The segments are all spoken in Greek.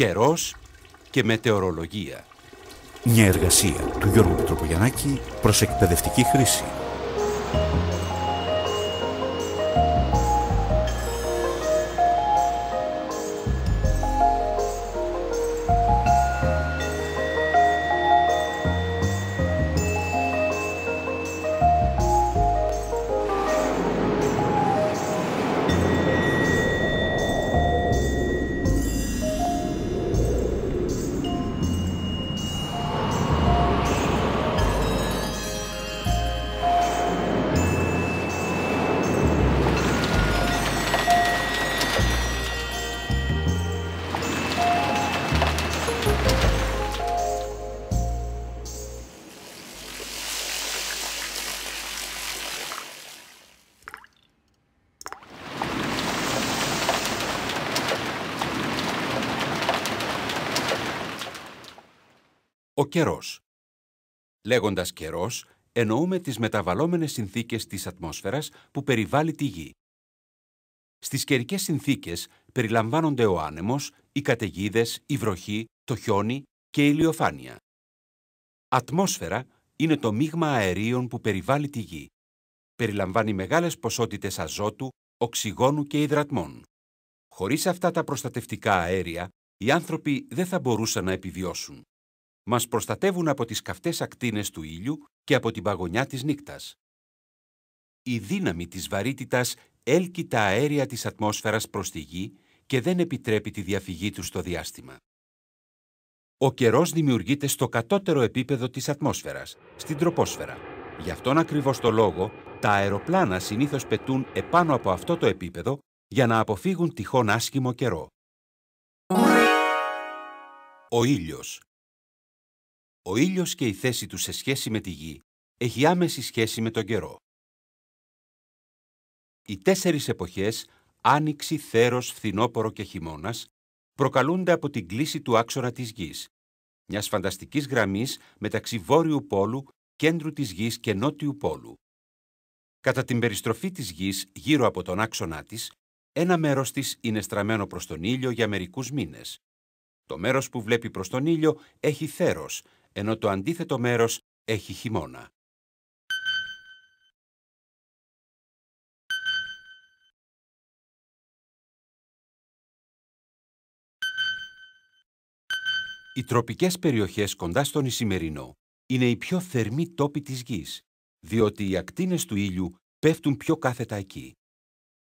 Καιρός και μετεωρολογία. Μια εργασία του Γιώργου Πετροπογιαννάκη προς εκπαιδευτική χρήση. Ο καιρός. Λέγοντας καιρός, εννοούμε τις μεταβαλλόμενες συνθήκες της ατμόσφαιρας που περιβάλλει τη Γη. Στις καιρικές συνθήκες περιλαμβάνονται ο άνεμος, οι καταιγίδες, η βροχή, το χιόνι και η ηλιοφάνεια. Ατμόσφαιρα είναι το μείγμα αερίων που περιβάλλει τη Γη. Περιλαμβάνει μεγάλες ποσότητες αζότου, οξυγόνου και υδρατμών. Χωρίς αυτά τα προστατευτικά αέρια, οι άνθρωποι δεν θα μπορούσαν να επιβιώσουν. Μας προστατεύουν από τις καυτές ακτίνες του ήλιου και από την παγωνιά της νύκτας. Η δύναμη της βαρύτητας έλκει τα αέρια της ατμόσφαιρας προς τη Γη και δεν επιτρέπει τη διαφυγή τους στο διάστημα. Ο καιρός δημιουργείται στο κατώτερο επίπεδο της ατμόσφαιρας, στην τροπόσφαιρα. Γι' αυτόν ακριβώς το λόγο, τα αεροπλάνα συνήθως πετούν επάνω από αυτό το επίπεδο για να αποφύγουν τυχόν άσχημο καιρό. Ο ήλιος. Ο ήλιος και η θέση του σε σχέση με τη Γη έχει άμεση σχέση με τον καιρό. Οι 4 εποχές, άνοιξη, θέρος, φθινόπωρο και χειμώνας, προκαλούνται από την κλίση του άξονα της Γης, μιας φανταστικής γραμμής μεταξύ βόρειου πόλου, κέντρου της Γης και νότιου πόλου. Κατά την περιστροφή της Γης γύρω από τον άξονά της, ένα μέρος της είναι στραμμένο προς τον ήλιο για μερικούς μήνες. Το μέρος που βλέπει προς τον ήλιο έχει θέρος, ενώ το αντίθετο μέρος έχει χειμώνα. Οι τροπικές περιοχές κοντά στον Ισημερινό είναι οι πιο θερμοί τόποι της Γης, διότι οι ακτίνες του ήλιου πέφτουν πιο κάθετα εκεί.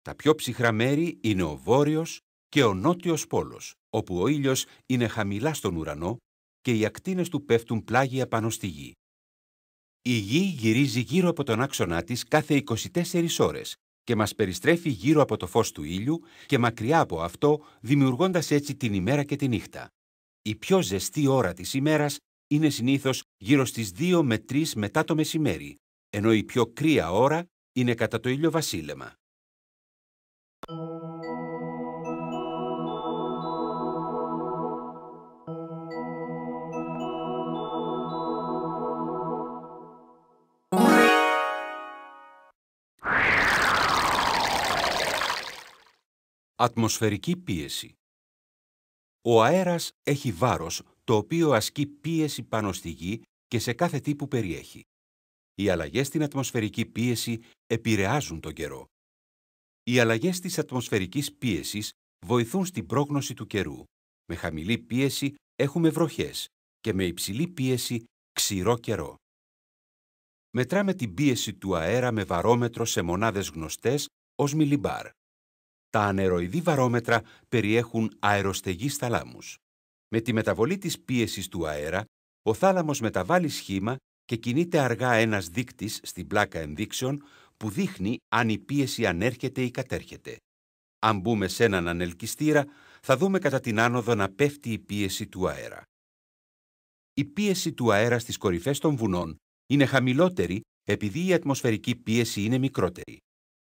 Τα πιο ψυχρά μέρη είναι ο Βόρειος και ο Νότιος Πόλος, όπου ο ήλιος είναι χαμηλά στον ουρανό και οι ακτίνες του πέφτουν πλάγια πάνω στη Γη. Η Γη γυρίζει γύρω από τον άξονά της κάθε 24 ώρες και μας περιστρέφει γύρω από το φως του ήλιου και μακριά από αυτό, δημιουργώντας έτσι την ημέρα και τη νύχτα. Η πιο ζεστή ώρα της ημέρας είναι συνήθως γύρω στις 2 με 3 μετά το μεσημέρι, ενώ η πιο κρύα ώρα είναι κατά το ηλιοβασίλεμα. Ατμοσφαιρική πίεση. Ο αέρας έχει βάρος, το οποίο ασκεί πίεση πάνω στη Γη και σε κάθε τι που περιέχει. Οι αλλαγές στην ατμοσφαιρική πίεση επηρεάζουν τον καιρό. Οι αλλαγές της ατμοσφαιρικής πίεσης βοηθούν στην πρόγνωση του καιρού. Με χαμηλή πίεση έχουμε βροχές και με υψηλή πίεση ξηρό καιρό. Μετράμε την πίεση του αέρα με βαρόμετρο σε μονάδες γνωστές ως μιλιμπάρ. Τα ανεροειδή βαρόμετρα περιέχουν αεροστεγείς θαλάμους. Με τη μεταβολή της πίεσης του αέρα, ο θάλαμος μεταβάλλει σχήμα και κινείται αργά ένας δείκτης στην πλάκα ενδείξεων που δείχνει αν η πίεση ανέρχεται ή κατέρχεται. Αν μπούμε σε έναν ανελκυστήρα, θα δούμε κατά την άνοδο να πέφτει η πίεση του αέρα. Η πίεση του αέρα στις κορυφές των βουνών είναι χαμηλότερη επειδή η ατμοσφαιρική πίεση είναι μικρότερη.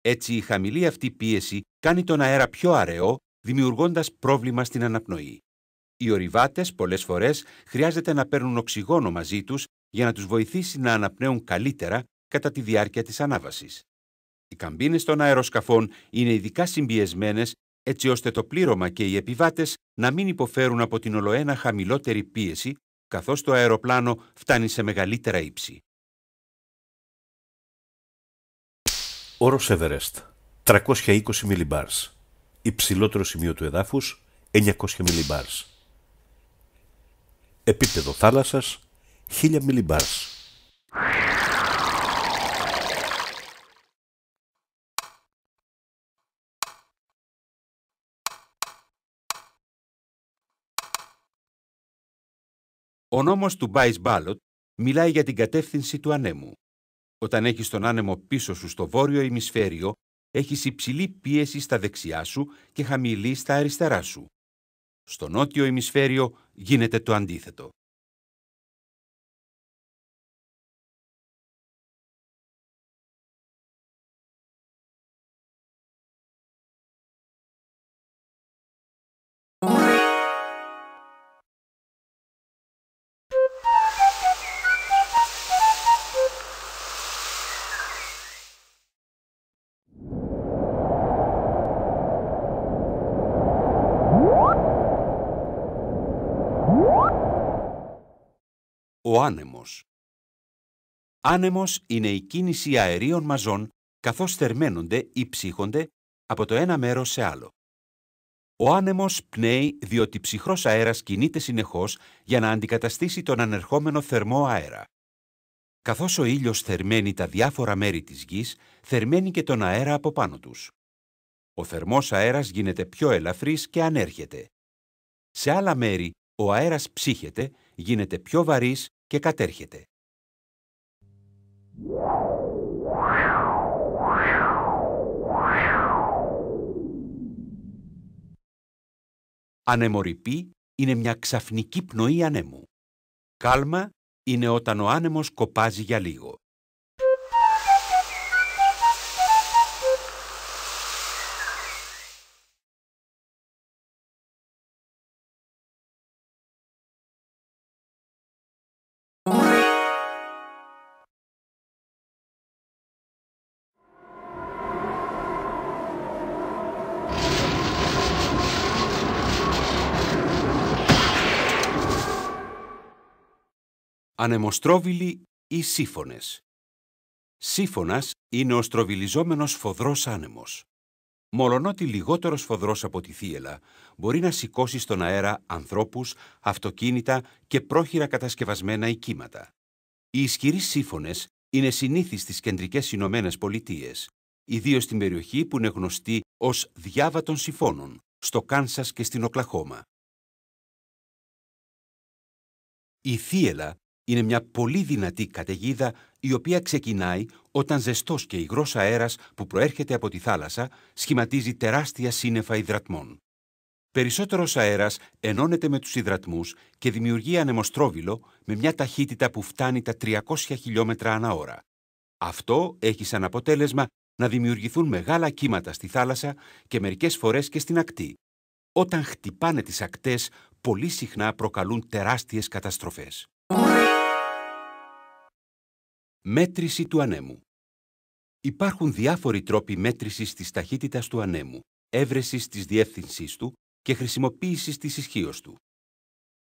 Έτσι, η χαμηλή αυτή πίεση κάνει τον αέρα πιο αραιό, δημιουργώντας πρόβλημα στην αναπνοή. Οι ορειβάτες πολλές φορές χρειάζεται να παίρνουν οξυγόνο μαζί τους για να τους βοηθήσει να αναπνέουν καλύτερα κατά τη διάρκεια της ανάβασης. Οι καμπίνες των αεροσκαφών είναι ειδικά συμπιεσμένες έτσι ώστε το πλήρωμα και οι επιβάτες να μην υποφέρουν από την ολοένα χαμηλότερη πίεση, καθώς το αεροπλάνο φτάνει σε μεγαλύτερα ύψη. Όρος Everest, 320 millibars. Υψηλότερο σημείο του εδάφους, 900 millibars. Επίπεδο θάλασσας, 1000 millibars. Ο νόμος του Buys-Ballot μιλάει για την κατεύθυνση του ανέμου. Όταν έχεις τον άνεμο πίσω σου στο βόρειο ημισφαίριο, έχεις υψηλή πίεση στα δεξιά σου και χαμηλή στα αριστερά σου. Στο νότιο ημισφαίριο γίνεται το αντίθετο. Ο άνεμος. Άνεμος είναι η κίνηση αερίων μαζών καθώς θερμαίνονται ή ψύχονται από το ένα μέρος σε άλλο. Ο άνεμος πνέει διότι ψυχρός αέρας κινείται συνεχώς για να αντικαταστήσει τον ανερχόμενο θερμό αέρα. Καθώς ο ήλιος θερμαίνει τα διάφορα μέρη της γης, θερμαίνει και τον αέρα από πάνω τους. Ο θερμός αέρας γίνεται πιο ελαφρύς και ανέρχεται. Σε άλλα μέρη, ο αέρας ψύχεται, γίνεται πιο βαρύς και κατέρχεται. Ανεμορρυπή είναι μια ξαφνική πνοή ανέμου. Κάλμα είναι όταν ο άνεμος κοπάζει για λίγο. Ανεμοστρόβιλοι ή σύφωνες. Σύφωνας είναι ο στροβιλιζόμενος σφοδρός άνεμος. Μολονότι λιγότερο σφοδρός από τη θύελλα, μπορεί να σηκώσει στον αέρα ανθρώπους, αυτοκίνητα και πρόχειρα κατασκευασμένα οικίματα. Οι ισχυροί σύφωνες είναι συνήθεις στις κεντρικές Ηνωμένες Πολιτείες, ιδίως στην περιοχή που είναι γνωστή ως διάβα των συφώνων, στο Κάνσας και στην Οκλαχώμα. Η θύελλα είναι μια πολύ δυνατή καταιγίδα η οποία ξεκινάει όταν ζεστός και υγρός αέρας που προέρχεται από τη θάλασσα σχηματίζει τεράστια σύννεφα υδρατμών. Περισσότερος αέρας ενώνεται με τους υδρατμούς και δημιουργεί ανεμοστρόβιλο με μια ταχύτητα που φτάνει τα 300 χιλιόμετρα ανά ώρα. Αυτό έχει σαν αποτέλεσμα να δημιουργηθούν μεγάλα κύματα στη θάλασσα και μερικές φορές και στην ακτή. Όταν χτυπάνε τις ακτές, πολύ συχνά προκαλούν τεράστιες καταστροφές. Μέτρηση του ανέμου. Υπάρχουν διάφοροι τρόποι μέτρησης της ταχύτητας του ανέμου, έβρεσης της διεύθυνσής του και χρησιμοποίησης της ισχύως του.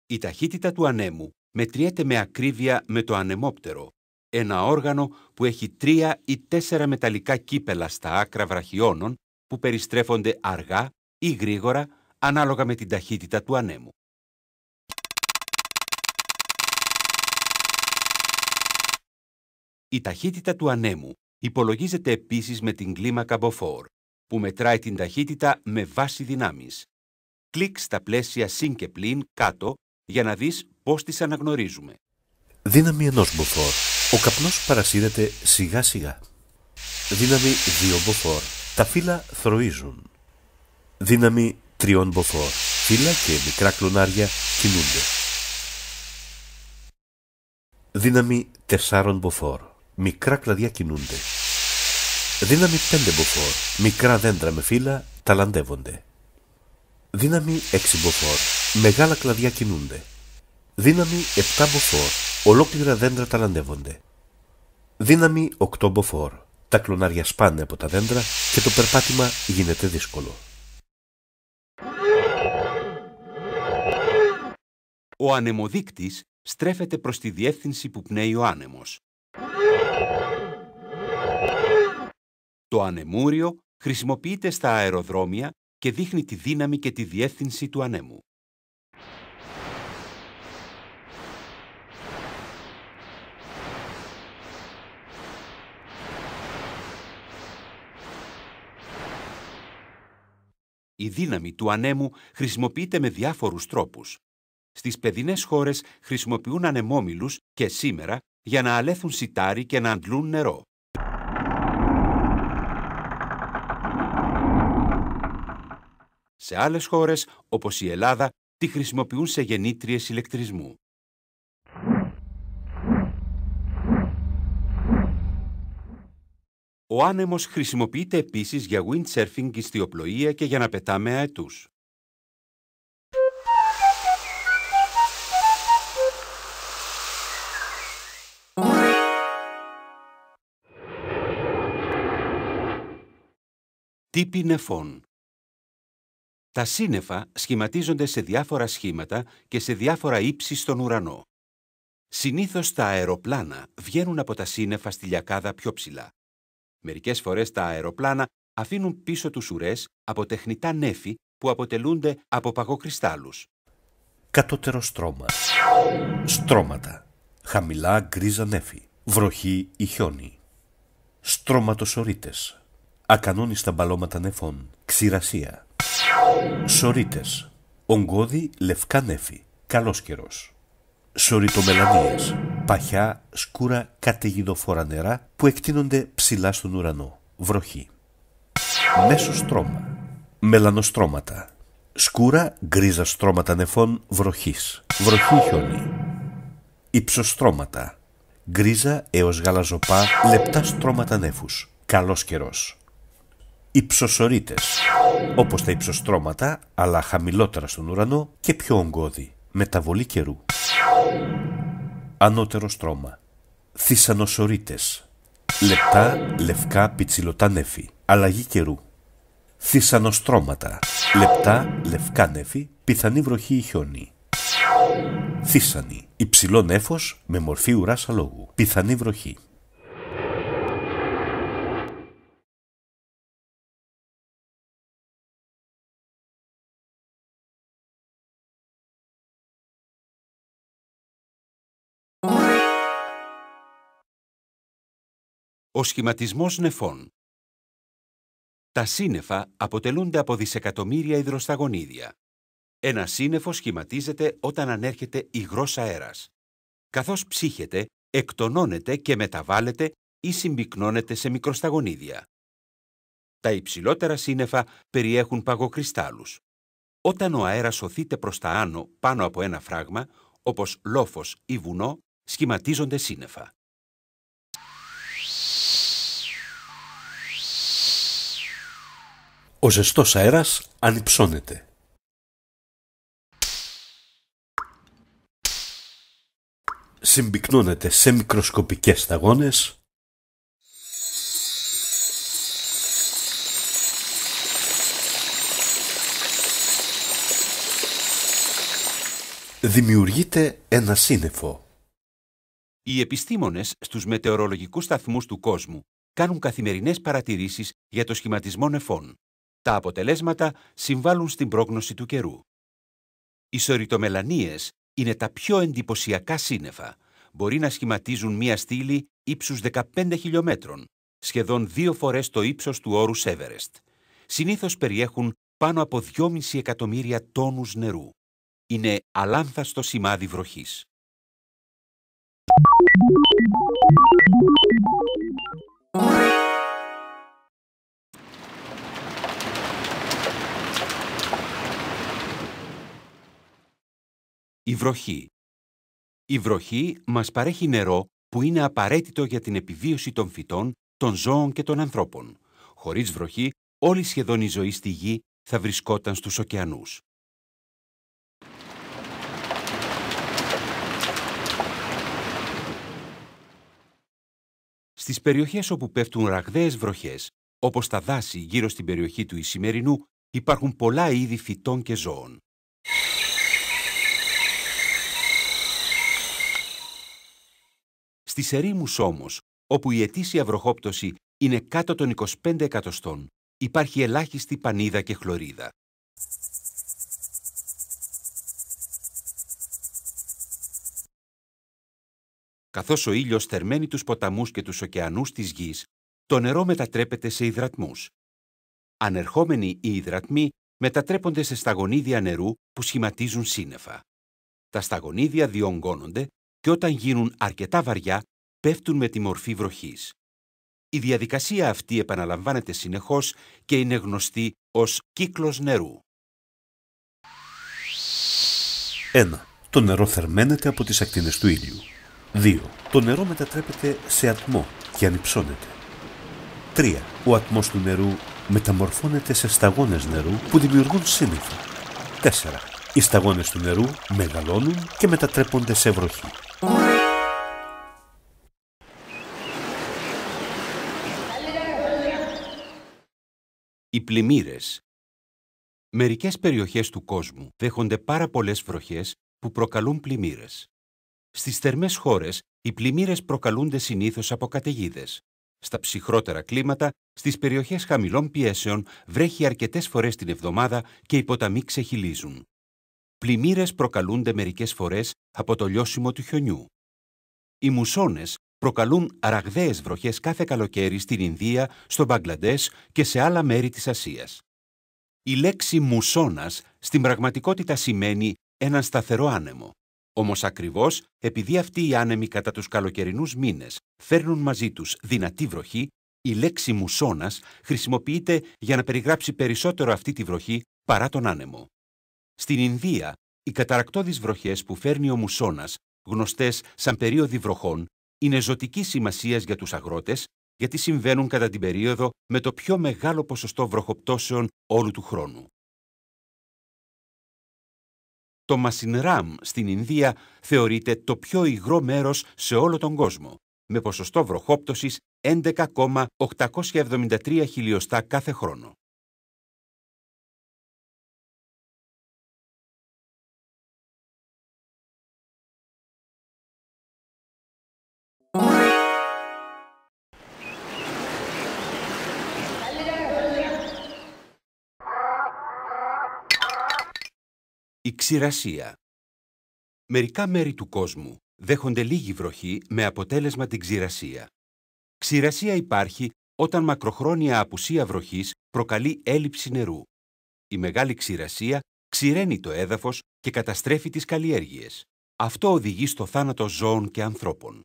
Η ταχύτητα του ανέμου μετριέται με ακρίβεια με το ανεμόπτερο, ένα όργανο που έχει 3 ή 4 μεταλλικά κύπελα στα άκρα βραχιώνων που περιστρέφονται αργά ή γρήγορα ανάλογα με την ταχύτητα του ανέμου. Η ταχύτητα του ανέμου υπολογίζεται επίσης με την κλίμακα Beaufort, που μετράει την ταχύτητα με βάση δυνάμεις. Κλικ στα πλαίσια συν και πλην κάτω για να δεις πώς τις αναγνωρίζουμε. Δύναμη 1 Beaufort. Ο καπνός παρασύρεται σιγά σιγά. Δύναμη 2 Beaufort. Τα φύλλα θροίζουν. Δύναμη 3 Beaufort. Φύλλα και μικρά κλονάρια κινούνται. Δύναμη 4 Beaufort. Μικρά κλαδιά κινούνται. Δύναμη 5 Beaufort. Μικρά δέντρα με φύλλα ταλαντεύονται. Δύναμη 6 Beaufort. Μεγάλα κλαδιά κινούνται. Δύναμη 7 Beaufort. Ολόκληρα δέντρα ταλαντεύονται. Δύναμη 8 Beaufort. Τα κλονάρια σπάνε από τα δέντρα και το περπάτημα γίνεται δύσκολο. Ο ανεμοδείκτης στρέφεται προς τη διεύθυνση που πνέει ο άνεμος. Το ανεμούριο χρησιμοποιείται στα αεροδρόμια και δείχνει τη δύναμη και τη διεύθυνση του ανέμου. Η δύναμη του ανέμου χρησιμοποιείται με διάφορους τρόπους. Στις παιδινές χώρες χρησιμοποιούν ανεμόμυλους και σήμερα για να αλέθουν σιτάρι και να αντλούν νερό. Σε άλλες χώρες, όπως η Ελλάδα, τη χρησιμοποιούν σε γεννήτριες ηλεκτρισμού. Ο άνεμος χρησιμοποιείται επίσης για windsurfing, ιστιοπλοεία και για να πετάμε αετούς. Τύποι νεφών. Τα σύννεφα σχηματίζονται σε διάφορα σχήματα και σε διάφορα ύψη στον ουρανό. Συνήθως τα αεροπλάνα βγαίνουν από τα σύννεφα στη λιακάδα πιο ψηλά. Μερικές φορές τα αεροπλάνα αφήνουν πίσω τους ουρές από τεχνητά νέφη που αποτελούνται από παγοκρυστάλλους. Κατώτερο στρώμα. Στρώματα. Χαμηλά γκρίζα νέφη. Βροχή ή χιόνι. Στρώματοσορίτες. Ακανόνιστα μπαλώματα νεφών. Ξηρασία. Σορίτες. Ογκώδη λευκά νέφη. Καλός καιρός. Σοριτομελανίες. Παχιά, σκούρα, καταιγιδοφόρα νερά που εκτείνονται ψηλά στον ουρανό. Βροχή. Μέσο στρώμα. Μελανοστρώματα. Σκούρα, γκρίζα στρώματα νεφών βροχής. Βροχή χιόνι. Υψοστρώματα. Γκρίζα έως γαλαζοπά λεπτά στρώματα νέφους. Καλός καιρός. Υψοσορίτες. Όπως τα υψοστρώματα, αλλά χαμηλότερα στον ουρανό και πιο ογκώδη. Μεταβολή καιρού. Ανώτερο στρώμα. Θησανοσορίτες. Λεπτά, λευκά, πιτσιλωτά νέφη. Αλλαγή καιρού. Θησανοστρώματα. Λεπτά, λευκά νέφη, πιθανή βροχή ή χιόνι. Θήσανη. Υψηλό νέφος με μορφή ουράς αλόγου. Πιθανή βροχή. Ο σχηματισμός νεφών. Τα σύννεφα αποτελούνται από δισεκατομμύρια υδροσταγονίδια. Ένα σύννεφο σχηματίζεται όταν ανέρχεται υγρός αέρας. Καθώς ψύχεται, εκτονώνεται και μεταβάλλεται ή συμπυκνώνεται σε μικροσταγονίδια. Τα υψηλότερα σύννεφα περιέχουν παγοκρυστάλλους. Όταν ο αέρας οθείται προς τα άνω πάνω από ένα φράγμα, όπως λόφος ή βουνό, σχηματίζονται σύννεφα. Ο ζεστός αέρας ανυψώνεται. Συμπυκνώνεται σε μικροσκοπικές σταγόνες. Δημιουργείται ένα σύννεφο. Οι επιστήμονες στους μετεωρολογικούς σταθμούς του κόσμου κάνουν καθημερινές παρατηρήσεις για το σχηματισμό νεφών. Τα αποτελέσματα συμβάλλουν στην πρόγνωση του καιρού. Οι σοριτομελανίες είναι τα πιο εντυπωσιακά σύννεφα. Μπορεί να σχηματίζουν μία στήλη ύψους 15 χιλιόμετρων, σχεδόν 2 φορές το ύψος του όρους Έβερεστ. Συνήθως περιέχουν πάνω από 2,5 εκατομμύρια τόνους νερού. Είναι αλάνθαστο σημάδι βροχής. Η βροχή. Η βροχή μας παρέχει νερό που είναι απαραίτητο για την επιβίωση των φυτών, των ζώων και των ανθρώπων. Χωρίς βροχή, όλη σχεδόν η ζωή στη γη θα βρισκόταν στους ωκεανούς. Στις περιοχές όπου πέφτουν ραγδαίες βροχές, όπως τα δάση γύρω στην περιοχή του Ισημερινού, υπάρχουν πολλά είδη φυτών και ζώων. Στις ερήμους όμως, όπου η ετήσια βροχόπτωση είναι κάτω των 25 εκατοστών, υπάρχει ελάχιστη πανίδα και χλωρίδα. Καθώς ο ήλιος θερμαίνει τους ποταμούς και τους ωκεανούς της γης, το νερό μετατρέπεται σε υδρατμούς. Ανερχόμενοι οι υδρατμοί μετατρέπονται σε σταγονίδια νερού που σχηματίζουν σύννεφα. Τα σταγονίδια διονγκώνονται και όταν γίνουν αρκετά βαριά, πέφτουν με τη μορφή βροχής. Η διαδικασία αυτή επαναλαμβάνεται συνεχώς και είναι γνωστή ως κύκλος νερού. 1. Το νερό θερμαίνεται από τις ακτίνες του ήλιου. 2. Το νερό μετατρέπεται σε ατμό και ανυψώνεται. 3. Ο ατμός του νερού μεταμορφώνεται σε σταγόνες νερού που δημιουργούν σύννεφα. 4. Οι σταγόνες του νερού μεγαλώνουν και μετατρέπονται σε βροχή. Οι πλημμύρες. Μερικές περιοχές του κόσμου δέχονται πάρα πολλές βροχές που προκαλούν πλημμύρες. Στις θερμές χώρες, οι πλημμύρες προκαλούνται συνήθως από καταιγίδες. Στα ψυχρότερα κλίματα, στις περιοχές χαμηλών πιέσεων, βρέχει αρκετές φορές την εβδομάδα και οι ποταμοί ξεχυλίζουν. Πλημμύρες προκαλούνται μερικές φορές από το λιώσιμο του χιονιού. Οι μουσώνες προκαλούν ραγδαίες βροχές κάθε καλοκαίρι στην Ινδία, στο Μπαγκλαντές και σε άλλα μέρη της Ασίας. Η λέξη μουσώνας στην πραγματικότητα σημαίνει έναν σταθερό άνεμο. Όμως ακριβώς επειδή αυτοί οι άνεμοι κατά τους καλοκαιρινούς μήνες φέρνουν μαζί τους δυνατή βροχή, η λέξη μουσώνας χρησιμοποιείται για να περιγράψει περισσότερο αυτή τη βροχή παρά τον άνεμο. Στην Ινδία, οι καταρρακτώδεις βροχές που φέρνει ο μουσώνας, γνωστές σαν περίοδοι βροχών, είναι ζωτικής σημασίας για τους αγρότες, γιατί συμβαίνουν κατά την περίοδο με το πιο μεγάλο ποσοστό βροχοπτώσεων όλου του χρόνου. Το Μασινράμ στην Ινδία θεωρείται το πιο υγρό μέρος σε όλο τον κόσμο, με ποσοστό βροχόπτωσης 11,873 χιλιοστά κάθε χρόνο. Η ξηρασία. Μερικά μέρη του κόσμου δέχονται λίγη βροχή με αποτέλεσμα την ξηρασία. Ξηρασία υπάρχει όταν μακροχρόνια απουσία βροχής προκαλεί έλλειψη νερού. Η μεγάλη ξηρασία ξηραίνει το έδαφος και καταστρέφει τις καλλιέργειες. Αυτό οδηγεί στο θάνατο ζώων και ανθρώπων.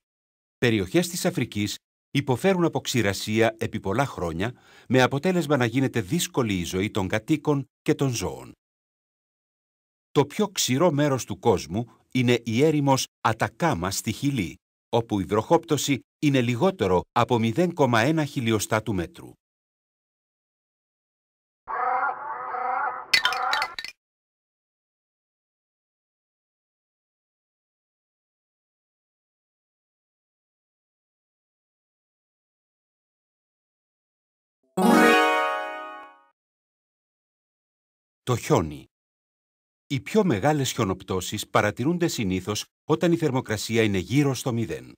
Περιοχές της Αφρικής υποφέρουν από ξηρασία επί πολλά χρόνια, με αποτέλεσμα να γίνεται δύσκολη η ζωή των κατοίκων και των ζώων. Το πιο ξηρό μέρος του κόσμου είναι η έρημος Ατακάμα στη Χιλή, όπου η βροχόπτωση είναι λιγότερο από 0,1 χιλιοστά του μέτρου. Το χιόνι. Οι πιο μεγάλες χιονοπτώσεις παρατηρούνται συνήθως όταν η θερμοκρασία είναι γύρω στο 0.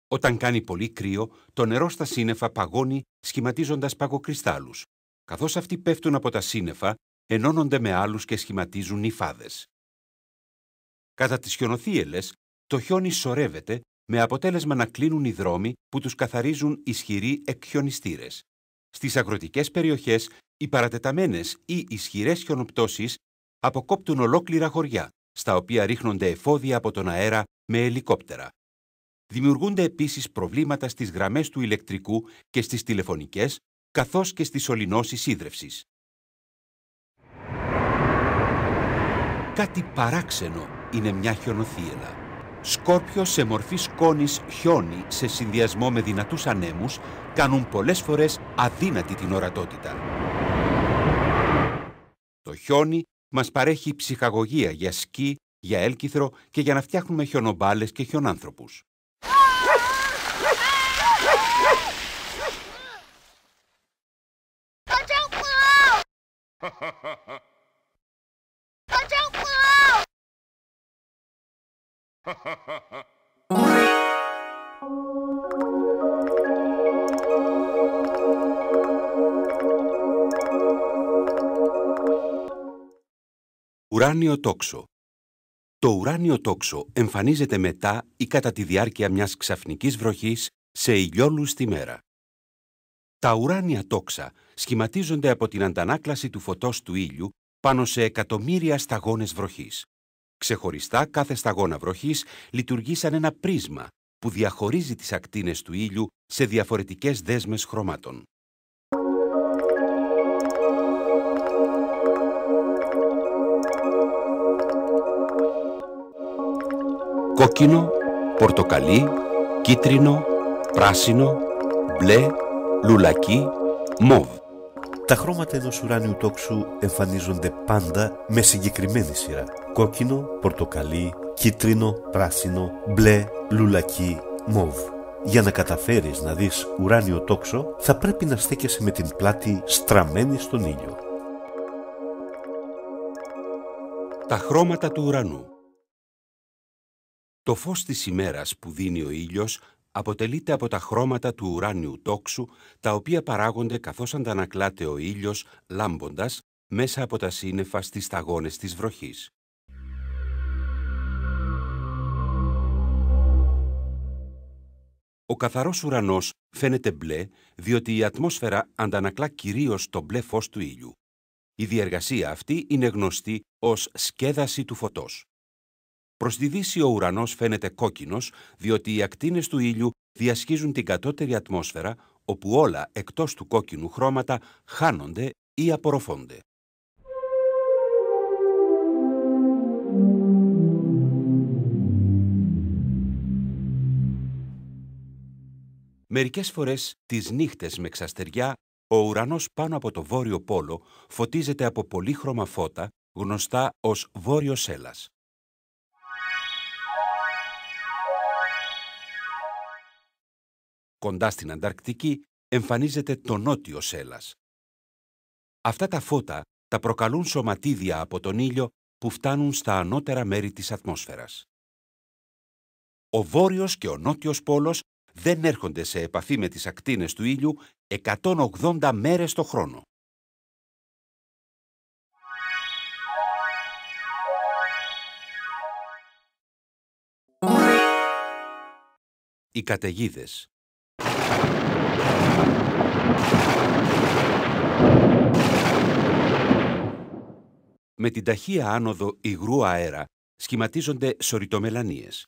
Όταν κάνει πολύ κρύο, το νερό στα σύννεφα παγώνει σχηματίζοντας παγοκρυστάλλους. Καθώς αυτοί πέφτουν από τα σύννεφα, ενώνονται με άλλους και σχηματίζουν νυφάδες. Κατά τις χιονοθύελλες, το χιόνι σωρεύεται με αποτέλεσμα να κλείνουν οι δρόμοι που τους καθαρίζουν ισχυροί εκχιονιστήρες. Στις αγροτικές περιοχές, οι παρατεταμένες ή ισχυρές χιονοπτώσεις αποκόπτουν ολόκληρα χωριά, στα οποία ρίχνονται εφόδια από τον αέρα με ελικόπτερα. Δημιουργούνται επίσης προβλήματα στις γραμμές του ηλεκτρικού και στις τηλεφωνικές, καθώς και στις σωληνώσεις ίδρευσης. Κάτι παράξενο είναι μια χιονοθύελλα. Σκόρπιο σε μορφή σκόνης χιόνι σε συνδυασμό με δυνατούς ανέμους κάνουν πολλές φορές αδύνατη την ορατότητα. Το χιόνι μας παρέχει ψυχαγωγία για σκι, για έλκυθρο και για να φτιάχνουμε χιονομπάλες και χιονάνθρωπους. Ουράνιο τόξο. Το ουράνιο τόξο εμφανίζεται μετά ή κατά τη διάρκεια μιας ξαφνικής βροχής σε ηλιόλουστη μέρα. Τα ουράνια τόξα σχηματίζονται από την αντανάκλαση του φωτός του ήλιου πάνω σε εκατομμύρια σταγόνες βροχής. Ξεχωριστά, κάθε σταγόνα βροχής λειτουργεί σαν ένα πρίσμα που διαχωρίζει τις ακτίνες του ήλιου σε διαφορετικές δέσμες χρωμάτων. Κόκκινο, πορτοκαλί, κίτρινο, πράσινο, μπλε, λουλακί, μόβ. Τα χρώματα ενός ουράνιου τόξου εμφανίζονται πάντα με συγκεκριμένη σειρά. Κόκκινο, πορτοκαλί, κίτρινο, πράσινο, μπλε, λουλακί, μόβ. Για να καταφέρεις να δεις ουράνιο τόξο, θα πρέπει να στέκεσαι με την πλάτη στραμμένη στον ήλιο. Τα χρώματα του ουρανού. Το φως της ημέρας που δίνει ο ήλιος αποτελείται από τα χρώματα του ουράνιου τόξου, τα οποία παράγονται καθώς αντανακλάται ο ήλιος λάμποντας μέσα από τα σύννεφα στις σταγόνες της βροχής. Ο καθαρός ουρανός φαίνεται μπλε, διότι η ατμόσφαιρα αντανακλά κυρίως το μπλε φως του ήλιου. Η διεργασία αυτή είναι γνωστή ως σκέδαση του φωτός. Προς τη δύση ο ουρανός φαίνεται κόκκινος, διότι οι ακτίνες του ήλιου διασχίζουν την κατώτερη ατμόσφαιρα, όπου όλα εκτός του κόκκινου χρώματα χάνονται ή απορροφώνται. Μερικές φορές, τις νύχτες με ξαστεριά, ο ουρανός πάνω από το βόρειο πόλο φωτίζεται από πολύχρωμα φώτα, γνωστά ως βόρειος έλας. Κοντά στην Ανταρκτική εμφανίζεται το νότιος έλας. Αυτά τα φώτα τα προκαλούν σωματίδια από τον ήλιο που φτάνουν στα ανώτερα μέρη της ατμόσφαιρας. Ο βόρειος και ο νότιος πόλος δεν έρχονται σε επαφή με τις ακτίνες του ήλιου 180 μέρες το χρόνο. Οι καταιγίδες. Με την ταχεία άνοδο υγρού αέρα σχηματίζονται σωριτομελανίες.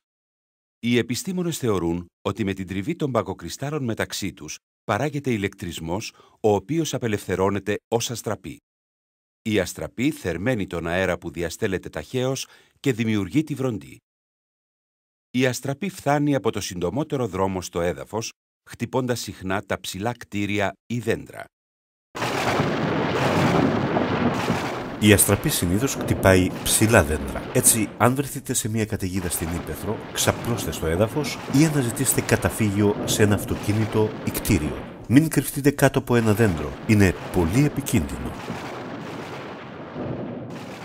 Οι επιστήμονες θεωρούν ότι με την τριβή των παγκοκριστάλλων μεταξύ τους παράγεται ηλεκτρισμός, ο οποίος απελευθερώνεται ως αστραπή. Η αστραπή θερμαίνει τον αέρα που διαστέλλεται ταχαίως και δημιουργεί τη βροντή. Η αστραπή φθάνει από το συντομότερο δρόμο στο έδαφος, χτυπώντας συχνά τα ψηλά κτίρια ή δέντρα. Η αστραπή συνήθως χτυπάει ψηλά δέντρα. Έτσι, αν βρεθείτε σε μια καταιγίδα στην ύπαιθρο, ξαπλώστε στο έδαφος ή αναζητήστε καταφύγιο σε ένα αυτοκίνητο ή κτίριο. Μην κρυφτείτε κάτω από ένα δέντρο. Είναι πολύ επικίνδυνο.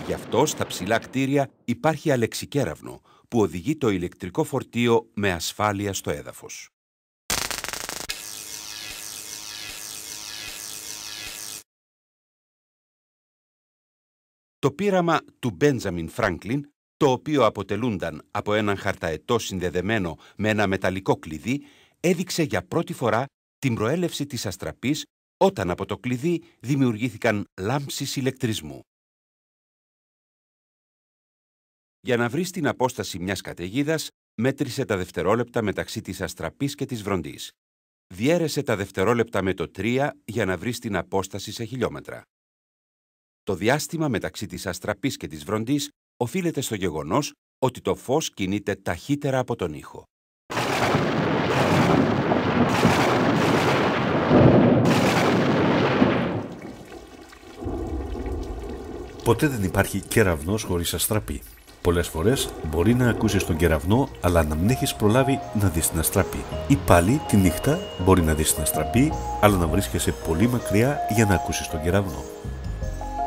Γι' αυτό στα ψηλά κτίρια υπάρχει αλεξικέραυνο που οδηγεί το ηλεκτρικό φορτίο με ασφάλεια στο έδαφος. Το πείραμα του Μπέντζαμιν Φράνκλιν, το οποίο αποτελούνταν από έναν χαρταετό συνδεδεμένο με ένα μεταλλικό κλειδί, έδειξε για πρώτη φορά την προέλευση της αστραπής όταν από το κλειδί δημιουργήθηκαν λάμψεις ηλεκτρισμού. Για να βρεις την απόσταση μιας καταιγίδας, μέτρησε τα δευτερόλεπτα μεταξύ της αστραπής και της βροντής. Διέρεσε τα δευτερόλεπτα με το 3 για να βρεις την απόσταση σε χιλιόμετρα. Το διάστημα μεταξύ της αστραπής και της βροντής οφείλεται στο γεγονός ότι το φως κινείται ταχύτερα από τον ήχο. Ποτέ δεν υπάρχει κεραυνός χωρίς αστραπή. Πολλές φορές μπορεί να ακούσεις τον κεραυνό, αλλά να μην έχεις προλάβει να δεις την αστραπή. Ή πάλι τη νύχτα μπορεί να δεις την αστραπή, αλλά να βρίσκεσαι πολύ μακριά για να ακούσεις τον κεραυνό.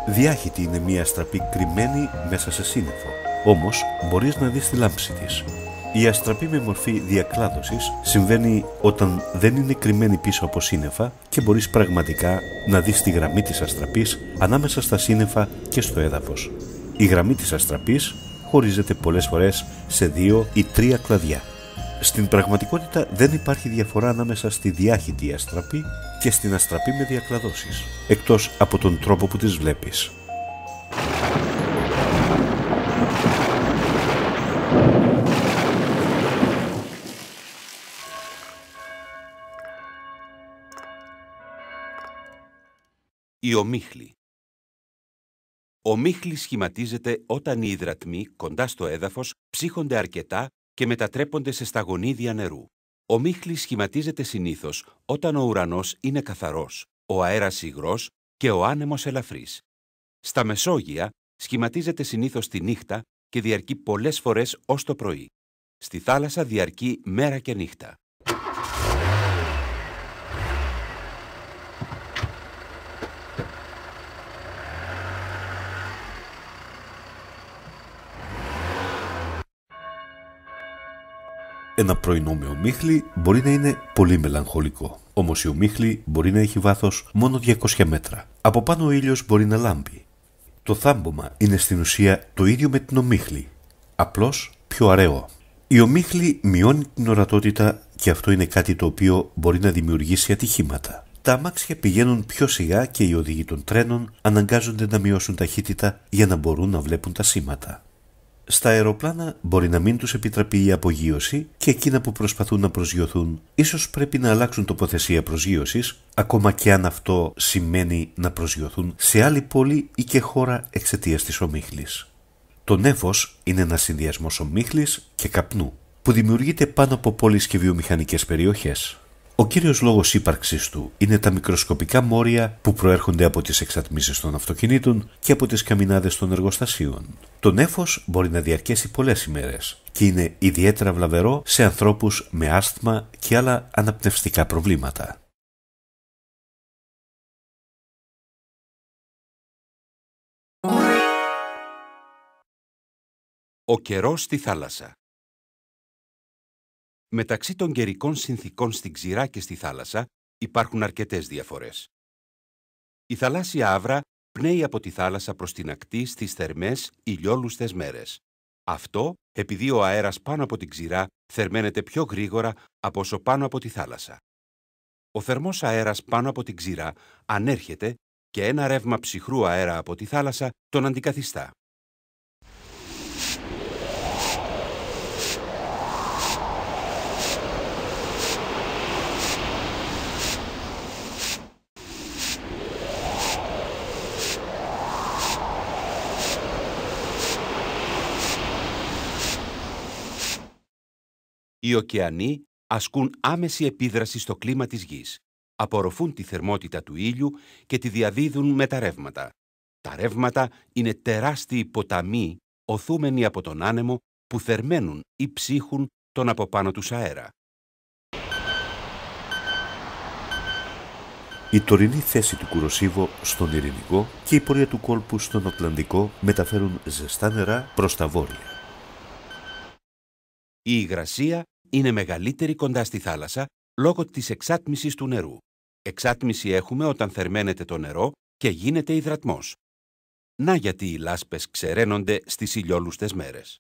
Διάχυτη είναι μια αστραπή κρυμμένη μέσα σε σύννεφο, όμως μπορείς να δεις τη λάμψη της. Η αστραπή με μορφή διακλάδωσης συμβαίνει όταν δεν είναι κρυμμένη πίσω από σύννεφα και μπορείς πραγματικά να δεις τη γραμμή της αστραπής ανάμεσα στα σύννεφα και στο έδαφος. Η γραμμή της αστραπής χωρίζεται πολλές φορές σε 2 ή 3 κλαδιά. Στην πραγματικότητα δεν υπάρχει διαφορά ανάμεσα στη διάχυτη αστραπή και στην αστραπή με διακλαδώσεις, εκτός από τον τρόπο που τις βλέπεις. Η ομίχλη. Ομίχλη σχηματίζεται όταν οι υδρατμοί κοντά στο έδαφος ψύχονται αρκετά και μετατρέπονται σε σταγονίδια νερού. Ομίχλη σχηματίζεται συνήθως όταν ο ουρανός είναι καθαρός, ο αέρας υγρός και ο άνεμος ελαφρύς. Στα Μεσόγεια σχηματίζεται συνήθως τη νύχτα και διαρκεί πολλές φορές ως το πρωί. Στη θάλασσα διαρκεί μέρα και νύχτα. Ένα πρωινό με ομίχλη μπορεί να είναι πολύ μελαγχολικό. Όμως η ομίχλη μπορεί να έχει βάθος μόνο 200 μέτρα. Από πάνω ο ήλιος μπορεί να λάμπει. Το θάμπομα είναι στην ουσία το ίδιο με την ομίχλη, απλώς πιο αραιό. Η ομίχλη μειώνει την ορατότητα και αυτό είναι κάτι το οποίο μπορεί να δημιουργήσει ατυχήματα. Τα αμάξια πηγαίνουν πιο σιγά και οι οδηγοί των τρένων αναγκάζονται να μειώσουν ταχύτητα για να μπορούν να βλέπουν τα σήματα. Στα αεροπλάνα μπορεί να μην τους επιτραπεί η απογείωση και εκείνα που προσπαθούν να προσγειωθούν ίσως πρέπει να αλλάξουν τοποθεσία προσγείωσης, ακόμα και αν αυτό σημαίνει να προσγειωθούν σε άλλη πόλη ή και χώρα εξαιτίας της ομίχλης. Το νέφος είναι ένας συνδυασμός ομίχλης και καπνού που δημιουργείται πάνω από πόλεις και βιομηχανικές περιοχές. Ο κύριος λόγος ύπαρξής του είναι τα μικροσκοπικά μόρια που προέρχονται από τις εξατμίσεις των αυτοκινήτων και από τις καμινάδες των εργοστασίων. Το νέφος μπορεί να διαρκέσει πολλές ημέρες και είναι ιδιαίτερα βλαβερό σε ανθρώπους με άσθμα και άλλα αναπνευστικά προβλήματα. Ο καιρός στη θάλασσα. Μεταξύ των καιρικών συνθηκών στην ξηρά και στη θάλασσα υπάρχουν αρκετές διαφορές. Η θαλάσσια άβρα πνέει από τη θάλασσα προς την ακτή στις θερμές, ηλιόλουστες μέρες. Αυτό επειδή ο αέρας πάνω από την ξηρά θερμαίνεται πιο γρήγορα από όσο πάνω από τη θάλασσα. Ο θερμός αέρας πάνω από την ξηρά ανέρχεται και ένα ρεύμα ψυχρού αέρα από τη θάλασσα τον αντικαθιστά. Οι ωκεανοί ασκούν άμεση επίδραση στο κλίμα της γης. Απορροφούν τη θερμότητα του ήλιου και τη διαδίδουν με τα ρεύματα. Τα ρεύματα είναι τεράστιοι ποταμοί οθούμενοι από τον άνεμο που θερμαίνουν ή ψύχουν τον από πάνω τους αέρα. Η τωρινή θέση του Κουροσίβο στον Ειρηνικό και η πορεία του κόλπου στον Ατλαντικό μεταφέρουν ζεστά νερά προς τα βόρεια. Η υγρασία είναι μεγαλύτερη κοντά στη θάλασσα λόγω της εξάτμισης του νερού. Εξάτμιση έχουμε όταν θερμαίνεται το νερό και γίνεται υδρατμός. Να γιατί οι λάσπες ξεραίνονται στις ηλιόλουστες μέρες.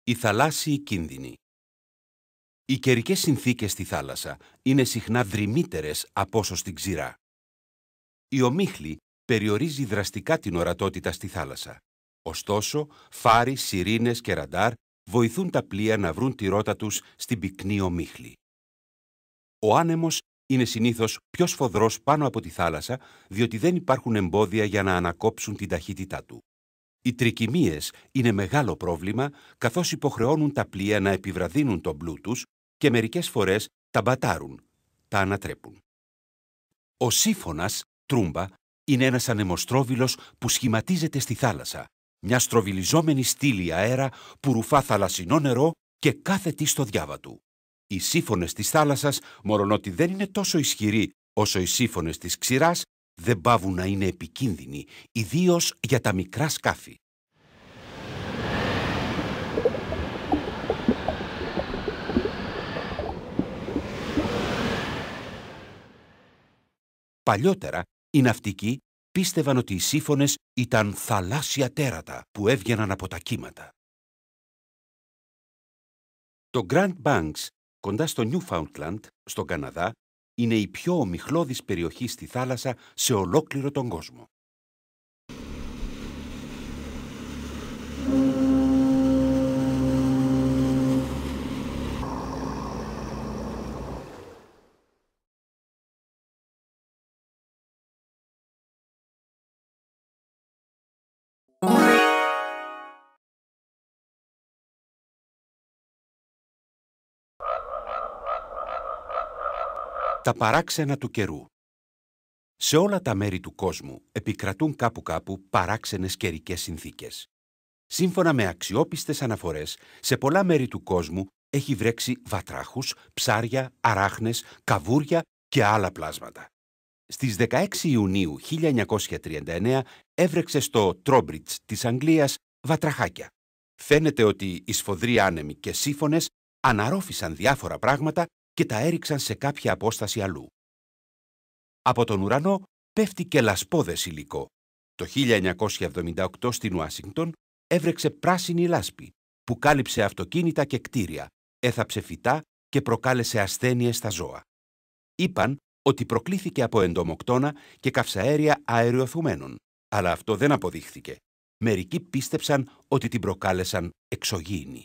Οι θαλάσσιοι κίνδυνοι. Οι καιρικές συνθήκες στη θάλασσα είναι συχνά δρυμύτερες από όσο στην ξηρά. Η ομίχλη περιορίζει δραστικά την ορατότητα στη θάλασσα. Ωστόσο, φάροι, σιρήνες και ραντάρ βοηθούν τα πλοία να βρουν τη ρότα τους στην πυκνή ομίχλη. Ο άνεμος είναι συνήθως πιο σφοδρός πάνω από τη θάλασσα, διότι δεν υπάρχουν εμπόδια για να ανακόψουν την ταχύτητά του. Οι τρικυμίες είναι μεγάλο πρόβλημα, καθώς υποχρεώνουν τα πλοία να επιβραδύνουν τον πλού τους και μερικές φορές τα μπατάρουν, τα ανατρέπουν. Ο σύφωνας, τρούμπα, είναι ένας ανεμοστρόβιλος που σχηματίζεται στη θάλασσα, μια στροβιλιζόμενη στήλη αέρα που ρουφά θαλασσινό νερό και κάθεται στο διάβα του. Οι σύφωνες της θάλασσας, μολονότι δεν είναι τόσο ισχυροί όσο οι σύφωνες της ξηράς, δεν παύουν να είναι επικίνδυνοι, ιδίως για τα μικρά σκάφη. Παλιότερα, οι ναυτικοί πίστευαν ότι οι σύφωνες ήταν θαλάσσια τέρατα που έβγαιναν από τα κύματα. Το Grand Banks, κοντά στο Newfoundland, στον Καναδά, είναι η πιο ομιχλώδης περιοχή στη θάλασσα σε ολόκληρο τον κόσμο. Τα παράξενα του καιρού. Σε όλα τα μέρη του κόσμου επικρατούν κάπου παράξενες καιρικές συνθήκες. Σύμφωνα με αξιόπιστες αναφορές, σε πολλά μέρη του κόσμου έχει βρέξει βατράχους, ψάρια, αράχνες, καβούρια και άλλα πλάσματα. Στις 16 Ιουνίου 1939 έβρεξε στο Τρόμπριτζ της Αγγλίας βατραχάκια. Φαίνεται ότι οι σφοδροί άνεμοι και σύφωνες αναρρόφησαν διάφορα πράγματα και τα έριξαν σε κάποια απόσταση αλλού. Από τον ουρανό πέφτει και λασπώδες υλικό. Το 1978 στην Ουάσιγκτον έβρεξε πράσινη λάσπη που κάλυψε αυτοκίνητα και κτίρια, έθαψε φυτά και προκάλεσε ασθένειες στα ζώα. Είπαν ότι προκλήθηκε από εντομοκτώνα και καυσαέρια αεριοθουμένων, αλλά αυτό δεν αποδείχθηκε. Μερικοί πίστεψαν ότι την προκάλεσαν εξωγήινοι.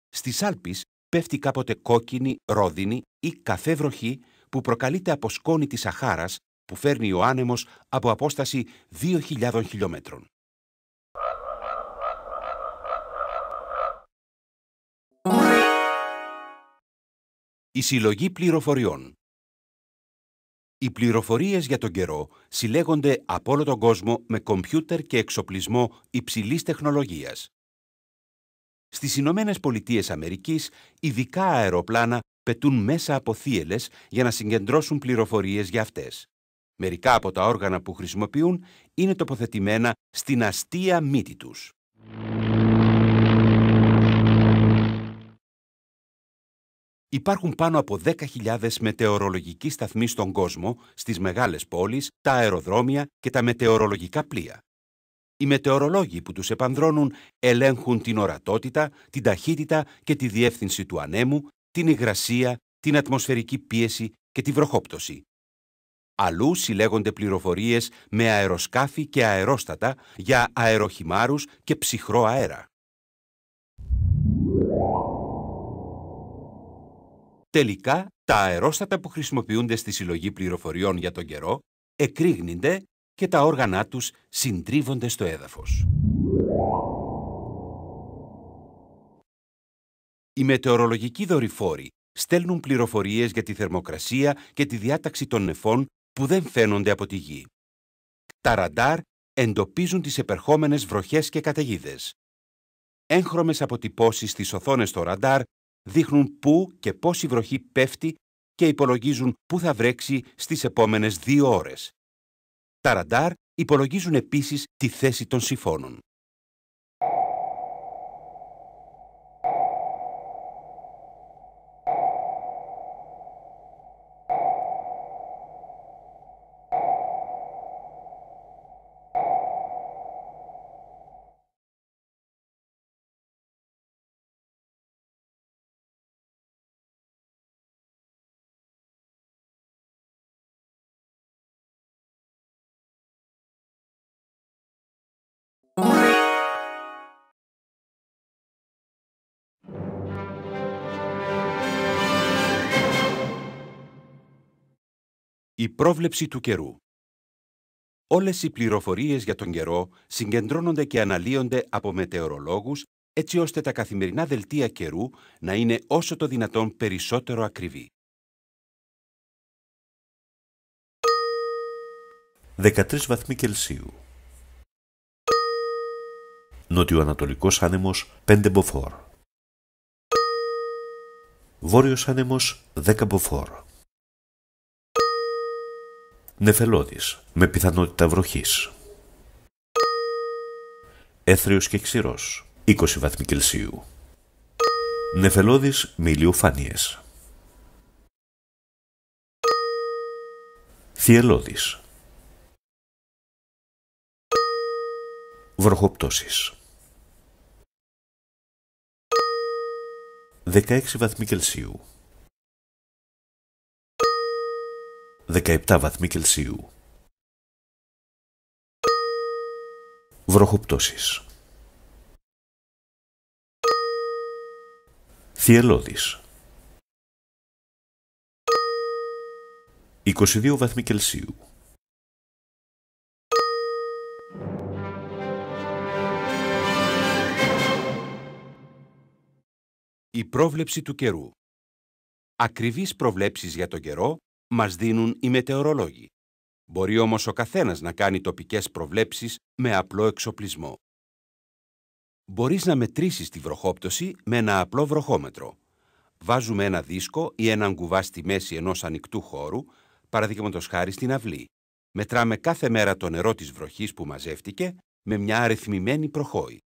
Στις Άλπεις πέφτει κάποτε κόκκινη, ρόδινη ή καφέ βροχή που προκαλείται από σκόνη της Σαχάρας που φέρνει ο άνεμος από απόσταση 2.000 χιλιόμετρων. Η συλλογή πληροφοριών. Οι πληροφορίες για τον καιρό συλλέγονται από όλο τον κόσμο με κομπιούτερ και εξοπλισμό υψηλής τεχνολογίας. Στις Ηνωμένες Πολιτείες Αμερικής, ειδικά αεροπλάνα πετούν μέσα από θύελλες για να συγκεντρώσουν πληροφορίες για αυτές. Μερικά από τα όργανα που χρησιμοποιούν είναι τοποθετημένα στην αστεία μύτη τους. Υπάρχουν πάνω από 10.000 μετεωρολογικοί σταθμοί στον κόσμο, στις μεγάλες πόλεις, τα αεροδρόμια και τα μετεωρολογικά πλοία. Οι μετεωρολόγοι που τους επανδρώνουν ελέγχουν την ορατότητα, την ταχύτητα και τη διεύθυνση του ανέμου, την υγρασία, την ατμοσφαιρική πίεση και τη βροχόπτωση. Αλλού συλλέγονται πληροφορίες με αεροσκάφη και αερόστατα για αεροχυμάρους και ψυχρό αέρα. Τελικά, τα αερόστατα που χρησιμοποιούνται στη συλλογή πληροφοριών για τον καιρό εκρήγνυνται και τα όργανά τους συντρίβονται στο έδαφος. Οι μετεωρολογικοί δορυφόροι στέλνουν πληροφορίες για τη θερμοκρασία και τη διάταξη των νεφών που δεν φαίνονται από τη γη. Τα ραντάρ εντοπίζουν τις επερχόμενες βροχές και καταιγίδες. Έγχρωμες αποτυπώσεις στις οθόνες στο ραντάρ δείχνουν πού και πόση βροχή πέφτει και υπολογίζουν πού θα βρέξει στις επόμενες 2 ώρες. Τα ραντάρ υπολογίζουν επίσης τη θέση των συφώνων. Η πρόβλεψη του καιρού. Όλες οι πληροφορίες για τον καιρό συγκεντρώνονται και αναλύονται από μετεωρολόγους έτσι ώστε τα καθημερινά δελτία καιρού να είναι όσο το δυνατόν περισσότερο ακριβή. 13 βαθμοί Κελσίου. Νοτιοανατολικός άνεμος 5 μποφόρ. Βόρειος άνεμος 10 μποφόρ. Νεφελώδης, με πιθανότητα βροχής. Έθριος και ξηρός, 20 βαθμοί Κελσίου. Νεφελώδης με ηλιοφάνειες. Θυελλώδης. Βροχοπτώσεις. 16 βαθμοί Κελσίου. 17 βαθμοί Κελσίου. Βροχοπτώσεις. Θυελλώδης. 22 βαθμοί Κελσίου. Η πρόβλεψη του καιρού. Ακριβείς προβλέψεις για τον καιρό μας δίνουν οι μετεωρολόγοι. Μπορεί όμως ο καθένας να κάνει τοπικές προβλέψεις με απλό εξοπλισμό. Μπορείς να μετρήσεις τη βροχόπτωση με ένα απλό βροχόμετρο. Βάζουμε ένα δίσκο ή έναν κουβά στη μέση ενός ανοιχτού χώρου, παραδείγματος χάρη στην αυλή. Μετράμε κάθε μέρα το νερό της βροχής που μαζεύτηκε με μια αριθμημένη προχώη.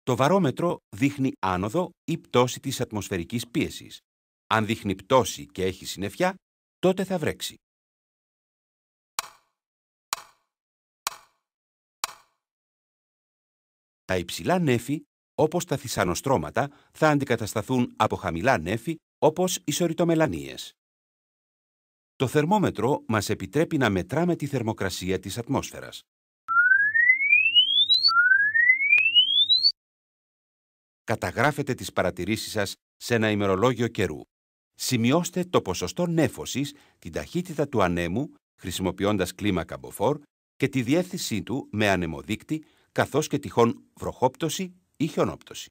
Το βαρόμετρο δείχνει άνοδο ή πτώση της ατμοσφαιρικής πίεσης. Αν δείχνει πτώση και έχει συννεφιά, τότε θα βρέξει. Τα υψηλά νέφη, όπως τα θυσανοστρώματα, θα αντικατασταθούν από χαμηλά νέφη, όπως οι σωριτομελανίες. Το θερμόμετρο μας επιτρέπει να μετράμε τη θερμοκρασία της ατμόσφαιρας. Καταγράφετε τις παρατηρήσεις σας σε ένα ημερολόγιο καιρού. Σημειώστε το ποσοστό νέφωσης, την ταχύτητα του ανέμου, χρησιμοποιώντας κλίμακα μποφόρ και τη διεύθυνσή του με ανεμοδείκτη, καθώς και τυχόν βροχόπτωση ή χιονόπτωση.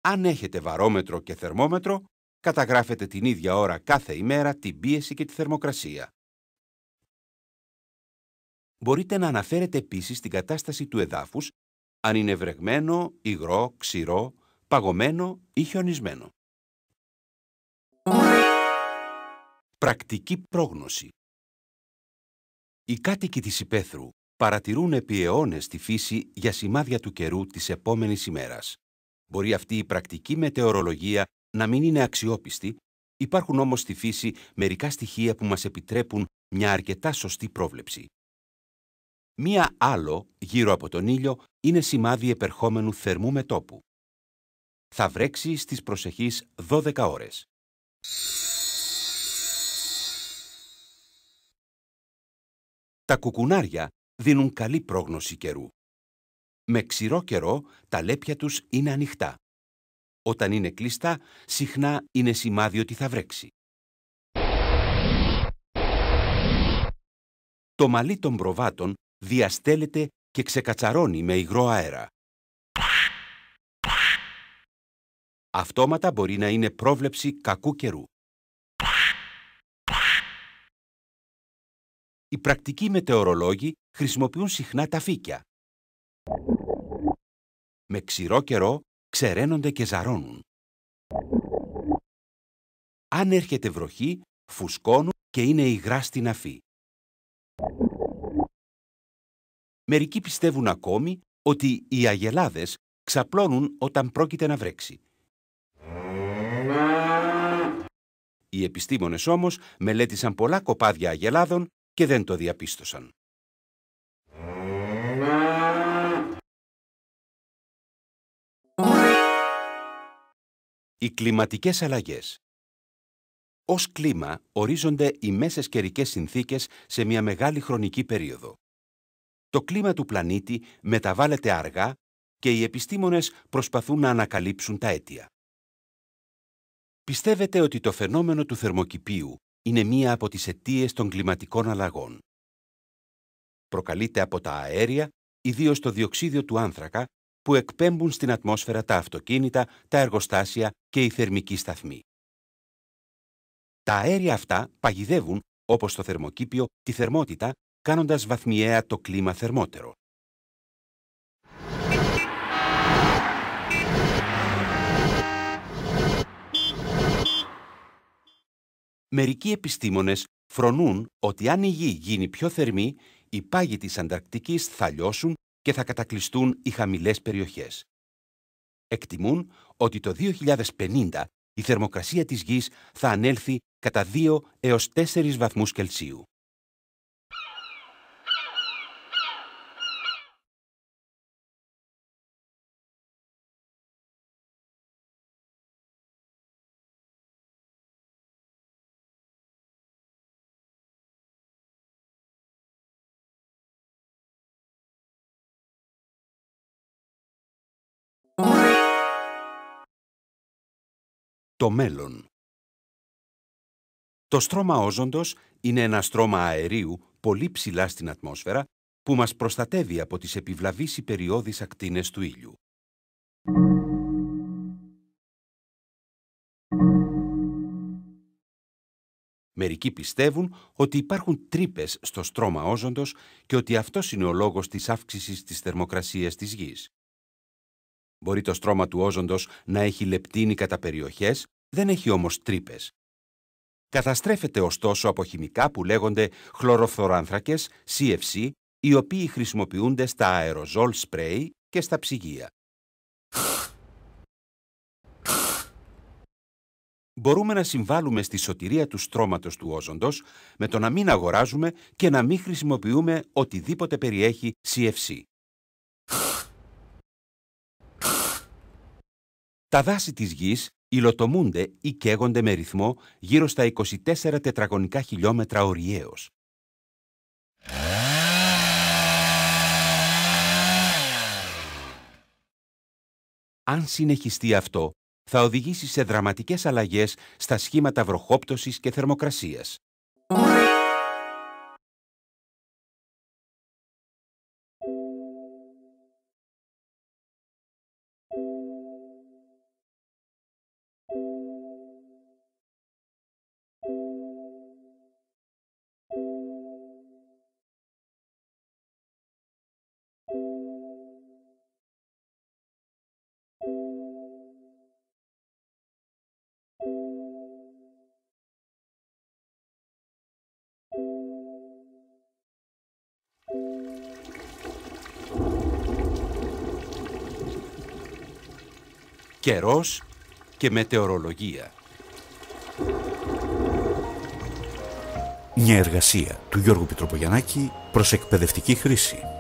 Αν έχετε βαρόμετρο και θερμόμετρο, καταγράφετε την ίδια ώρα κάθε ημέρα την πίεση και τη θερμοκρασία. Μπορείτε να αναφέρετε επίσης την κατάσταση του εδάφους, αν είναι βρεγμένο, υγρό, ξηρό, παγωμένο ή χιονισμένο. Πρακτική πρόγνωση. Οι κάτοικοι της υπαίθρου παρατηρούν επί αιώνες τη φύση για σημάδια του καιρού της επόμενης ημέρας. Μπορεί αυτή η πρακτική μετεωρολογία να μην είναι αξιόπιστη, υπάρχουν όμως στη φύση μερικά στοιχεία που μας επιτρέπουν μια αρκετά σωστή πρόβλεψη. Μία άλλο γύρω από τον ήλιο είναι σημάδι επερχόμενου θερμού μετώπου. Θα βρέξει στις προσεχείς 12 ώρες. Τα κουκουνάρια δίνουν καλή πρόγνωση καιρού. Με ξηρό καιρό τα λέπια τους είναι ανοιχτά. Όταν είναι κλειστά, συχνά είναι σημάδι ότι θα βρέξει. Το μαλλί των προβάτων διαστέλλεται και ξεκατσαρώνει με υγρό αέρα. Αυτόματα μπορεί να είναι πρόβλεψη κακού καιρού. Οι πρακτικοί μετεωρολόγοι χρησιμοποιούν συχνά τα φύκια. Με ξηρό καιρό ξεραίνονται και ζαρώνουν. Αν έρχεται βροχή, φουσκώνουν και είναι υγρά στην αφή. Μερικοί πιστεύουν ακόμη ότι οι αγελάδες ξαπλώνουν όταν πρόκειται να βρέξει. Οι επιστήμονες όμως μελέτησαν πολλά κοπάδια αγελάδων και δεν το διαπίστωσαν. Οι κλιματικές αλλαγές. Ως κλίμα ορίζονται οι μέσες καιρικές συνθήκες σε μια μεγάλη χρονική περίοδο. Το κλίμα του πλανήτη μεταβάλλεται αργά και οι επιστήμονες προσπαθούν να ανακαλύψουν τα αίτια. Πιστεύετε ότι το φαινόμενο του θερμοκηπίου είναι μία από τις αιτίες των κλιματικών αλλαγών. Προκαλείται από τα αέρια, ιδίως το διοξείδιο του άνθρακα, που εκπέμπουν στην ατμόσφαιρα τα αυτοκίνητα, τα εργοστάσια και οι θερμικοί σταθμοί. Τα αέρια αυτά παγιδεύουν, όπως το θερμοκήπιο, τη θερμότητα, κάνοντας βαθμιαία το κλίμα θερμότερο. Μερικοί επιστήμονες φρονούν ότι αν η Γη γίνει πιο θερμή, οι πάγοι της Ανταρκτικής θα λιώσουν και θα κατακλειστούν οι χαμηλές περιοχές. Εκτιμούν ότι το 2050 η θερμοκρασία της Γης θα ανέλθει κατά 2 έως 4 βαθμούς Κελσίου. Το μέλλον. Το στρώμα όζοντος είναι ένα στρώμα αερίου πολύ ψηλά στην ατμόσφαιρα που μας προστατεύει από τις επιβλαβείς υπεριώδεις ακτίνες του ήλιου. Μερικοί πιστεύουν ότι υπάρχουν τρύπες στο στρώμα όζοντος και ότι αυτός είναι ο λόγος της αύξησης της θερμοκρασίας της Γης. Μπορεί το στρώμα του όζοντος να έχει λεπτύνει κατά περιοχές, δεν έχει όμως τρύπες. Καταστρέφεται ωστόσο από χημικά που λέγονται χλωροφθοράνθρακες, CFC, οι οποίοι χρησιμοποιούνται στα αεροζόλ σπρέι και στα ψυγεία. Μπορούμε να συμβάλλουμε στη σωτηρία του στρώματος του όζοντος με το να μην αγοράζουμε και να μην χρησιμοποιούμε οτιδήποτε περιέχει CFC. Τα δάση της Γης υλοτομούνται ή καίγονται με ρυθμό γύρω στα 24 τετραγωνικά χιλιόμετρα ωριαίως. Αν συνεχιστεί αυτό, θα οδηγήσει σε δραματικές αλλαγές στα σχήματα βροχόπτωσης και θερμοκρασίας. Καιρός και μετεωρολογία. Μια εργασία του Γιώργου Πιτροπογιαννάκη προς εκπαιδευτική χρήση.